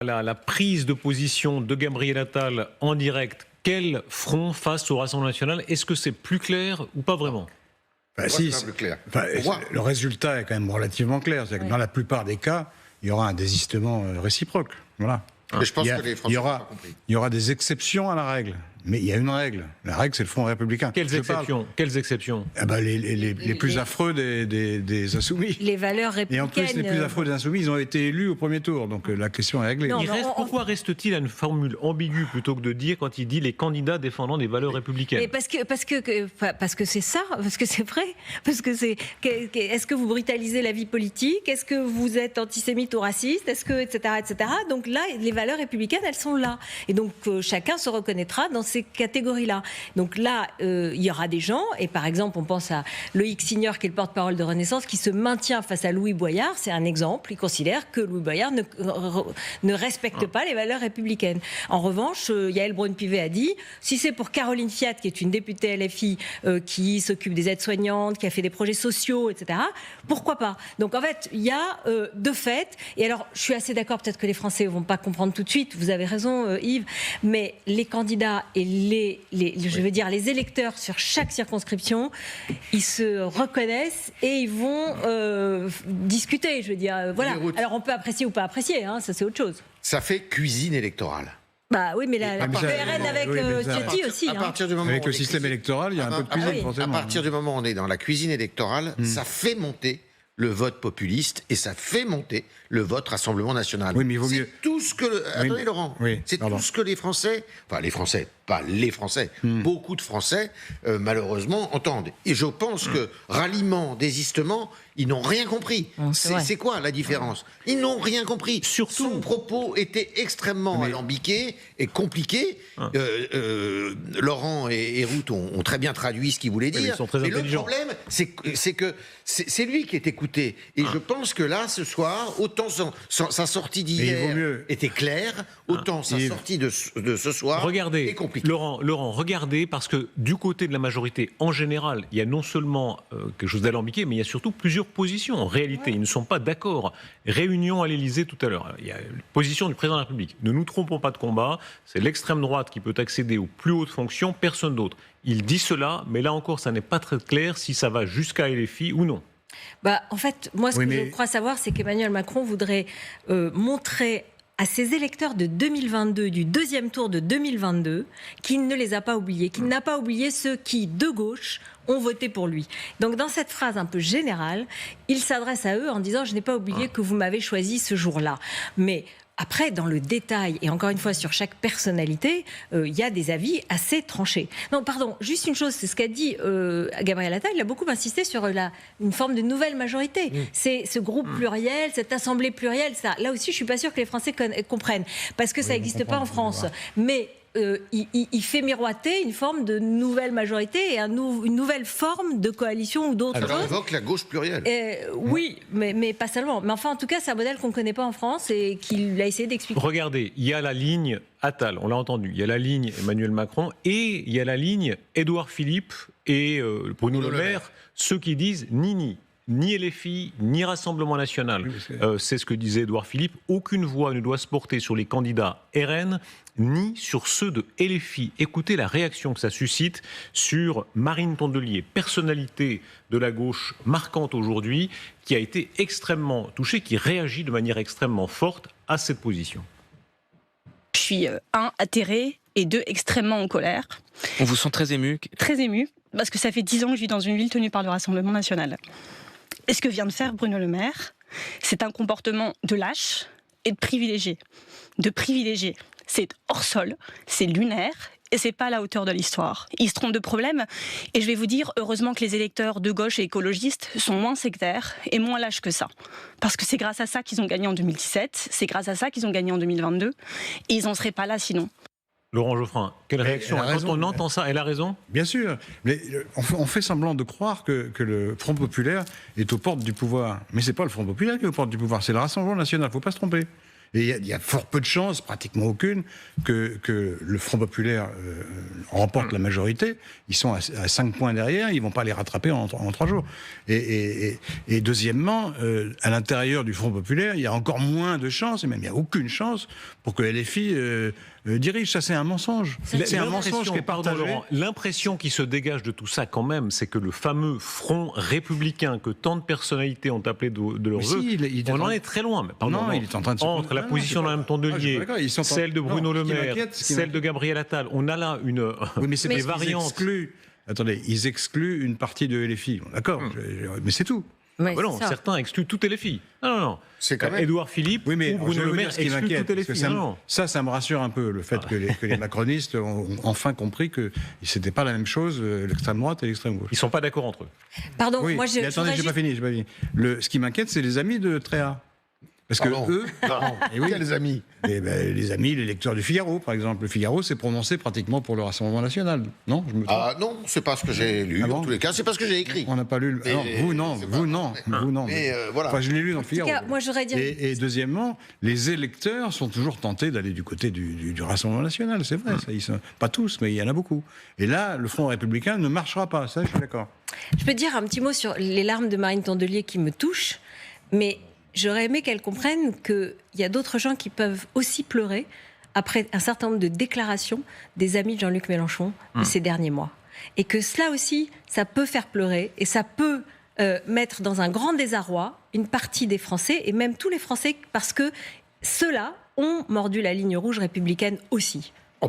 La prise de position de Gabriel Attal en direct, quel front face au Rassemblement national? Est-ce que c'est plus clair ou pas vraiment? Si, c'est plus clair. Le résultat est quand même relativement clair. C'est-à-dire que dans la plupart des cas, il y aura un désistement réciproque. Voilà. Mais je pense que les Français n'ont pas compris. Il y aura des exceptions à la règle. Mais il y a une règle. La règle, c'est le Front républicain. Quelles exceptions? Les plus affreux des Insoumis. Les valeurs républicaines. Et en plus, les plus affreux des Insoumis, ils ont été élus au premier tour. Donc la question est réglée. Pourquoi reste-t-il à une formule ambiguë plutôt que de dire, quand il dit les candidats défendant des valeurs républicaines? Parce que c'est ça, parce que c'est vrai. Parce que c'est. Est-ce que vous brutalisez la vie politique? Est-ce que vous êtes antisémite ou raciste? Est-ce que. etc. Donc là, les valeurs républicaines, elles sont là. Et donc chacun se reconnaîtra dans ces catégories-là. Donc là, il y aura des gens, et par exemple, on pense à Loïc Signor, qui est le porte-parole de Renaissance, qui se maintient face à Louis Boyard. C'est un exemple. Il considère que Louis Boyard ne respecte pas les valeurs républicaines. En revanche, Yael Braun-Pivet a dit, si c'est pour Caroline Fiat, qui est une députée LFI, qui s'occupe des aides-soignantes, qui a fait des projets sociaux, etc., pourquoi pas? Donc en fait, il y a de fait, et alors je suis assez d'accord, peut-être que les Français ne vont pas comprendre tout de suite, vous avez raison Yves, mais les candidats et les électeurs sur chaque circonscription, ils se reconnaissent et ils vont discuter, voilà. Alors on peut apprécier ou pas apprécier, ça c'est autre chose. Ça fait cuisine électorale. Bah oui, mais le RN avec Ciotti aussi. À partir du moment avec le système électoral, il y a un peu de cuisine, forcément. À partir du moment où on est dans la cuisine électorale, ça fait monter le vote populiste et ça fait monter le vote Rassemblement national. Oui, mais il vaut mieux. C'est tout ce que... Attendez Laurent, c'est tout ce que les Français, pas les Français, beaucoup de Français, malheureusement, entendent. Et je pense que ralliement, désistement, ils n'ont rien compris. C'est quoi la différence? Ils n'ont rien compris. Surtout, son propos était extrêmement alambiqué et compliqué. Laurent et Ruth ont très bien traduit ce qu'il voulait dire. Ils sont très intelligents. Le problème, c'est que c'est lui qui est écouté. Et je pense que là, ce soir, autant sa sortie d'hier était claire, autant sa sortie de ce soir est compliquée. Laurent, regardez, parce que du côté de la majorité, en général, il y a non seulement quelque chose d'alambiqué, mais il y a surtout plusieurs positions. En réalité, ils ne sont pas d'accord. Réunion à l'Élysée tout à l'heure. Il y a une position du président de la République. Ne nous trompons pas de combat. C'est l'extrême droite qui peut accéder aux plus hautes fonctions, personne d'autre. Il dit cela, mais là encore, ça n'est pas très clair si ça va jusqu'à LFI ou non. En fait, moi, ce que je crois savoir, c'est qu'Emmanuel Macron voudrait montrer à ses électeurs de 2022, du deuxième tour de 2022, qu'il ne les a pas oubliés, qu'il n'a pas oublié ceux qui, de gauche, ont voté pour lui. Donc dans cette phrase un peu générale, il s'adresse à eux en disant « Je n'ai pas oublié que vous m'avez choisi ce jour-là ». Mais après, dans le détail, et encore une fois sur chaque personnalité, il y a des avis assez tranchés. Non, pardon, juste une chose, c'est ce qu'a dit Gabriel Attal, il a beaucoup insisté sur une forme de nouvelle majorité. C'est ce groupe pluriel, cette assemblée plurielle, ça. Là aussi, je ne suis pas sûre que les Français comprennent, parce que ça n'existe pas en France. Mais il fait miroiter une forme de nouvelle majorité et une nouvelle forme de coalition ou d'autres choses. Alors, on évoque la gauche plurielle. Oui, mais pas seulement. Mais enfin, en tout cas, c'est un modèle qu'on ne connaît pas en France et qu'il a essayé d'expliquer. Regardez, il y a la ligne Attal, on l'a entendu. Il y a la ligne Emmanuel Macron et il y a la ligne Édouard Philippe et Bruno Le Maire, ceux qui disent ni LFI, ni Rassemblement National. C'est ce que disait Édouard Philippe. Aucune voix ne doit se porter sur les candidats RN, ni sur ceux de LFI. Écoutez la réaction que ça suscite sur Marine Tondelier, personnalité de la gauche marquante aujourd'hui, qui a été extrêmement touchée, qui réagit de manière extrêmement forte à cette position. Je suis, atterrée, et 2, extrêmement en colère. On vous sent très ému? Très ému, parce que ça fait 10 ans que je vis dans une ville tenue par le Rassemblement National. Et ce que vient de faire Bruno Le Maire, c'est un comportement de lâche et de privilégié. C'est hors sol, c'est lunaire et c'est pas à la hauteur de l'histoire. Il se trompe de problème et je vais vous dire, heureusement que les électeurs de gauche et écologistes sont moins sectaires et moins lâches que ça. Parce que c'est grâce à ça qu'ils ont gagné en 2017, c'est grâce à ça qu'ils ont gagné en 2022 et ils n'en seraient pas là sinon. Laurent Geoffrin, quelle réaction? Quand on entend ça, elle a raison? Bien sûr, mais on fait semblant de croire que le Front populaire est aux portes du pouvoir. Mais c'est pas le Front populaire qui est aux portes du pouvoir, c'est le Rassemblement national, il ne faut pas se tromper. Et il y a fort peu de chances, pratiquement aucune, que le Front populaire remporte la majorité. Ils sont à 5 points derrière, ils ne vont pas les rattraper en 3 jours. Et deuxièmement, à l'intérieur du Front populaire, il y a encore moins de chances, et même il n'y a aucune chance pour que LFI dirige. Ça, c'est un mensonge. C'est un mensonge qui est partagé. L'impression qui se dégage de tout ça, quand même, c'est que le fameux front républicain que tant de personnalités ont appelé de leur vœu, on en est très loin. Il est en train de se entre la position de Mme Tondelier, celle de Bruno Le Maire, celle de Gabriel Attal, on a là des variantes. Ils excluent une partie de LFI. D'accord, mais c'est tout. Oui, certains excluent toutes les filles. Non. C'est quand même... Édouard Philippe ou Bruno Le Maire excluent toutes les filles. Ça me rassure un peu, le fait que les macronistes ont enfin compris que c'était pas la même chose, l'extrême droite et l'extrême gauche. Ils sont pas d'accord entre eux. Pardon, moi mais attendez, j'ai pas fini. Ce qui m'inquiète, c'est les amis de Tréa. Parce que eux... les amis. Les amis, les lecteurs du Figaro, par exemple. Le Figaro s'est prononcé pratiquement pour le Rassemblement national. Non, je me trompe. Non, c'est pas ce que j'ai lu. En tous les cas, c'est pas ce que j'ai écrit. On n'a pas lu... Vous non. Mais voilà. Enfin, je l'ai lu dans le Figaro. En tout cas, moi, j'aurais dit... Et deuxièmement, les électeurs sont toujours tentés d'aller du côté du Rassemblement national. C'est vrai, ça, ils sont... pas tous, mais il y en a beaucoup. Et là, le Front républicain ne marchera pas. Ça, je suis d'accord. Je peux dire un petit mot sur les larmes de Marine Tondelier qui me touchent, mais... J'aurais aimé qu'elle comprenne qu'il y a d'autres gens qui peuvent aussi pleurer après un certain nombre de déclarations des amis de Jean-Luc Mélenchon ces derniers mois. Et que cela aussi, ça peut faire pleurer et ça peut mettre dans un grand désarroi une partie des Français et même tous les Français parce que ceux-là ont mordu la ligne rouge républicaine aussi.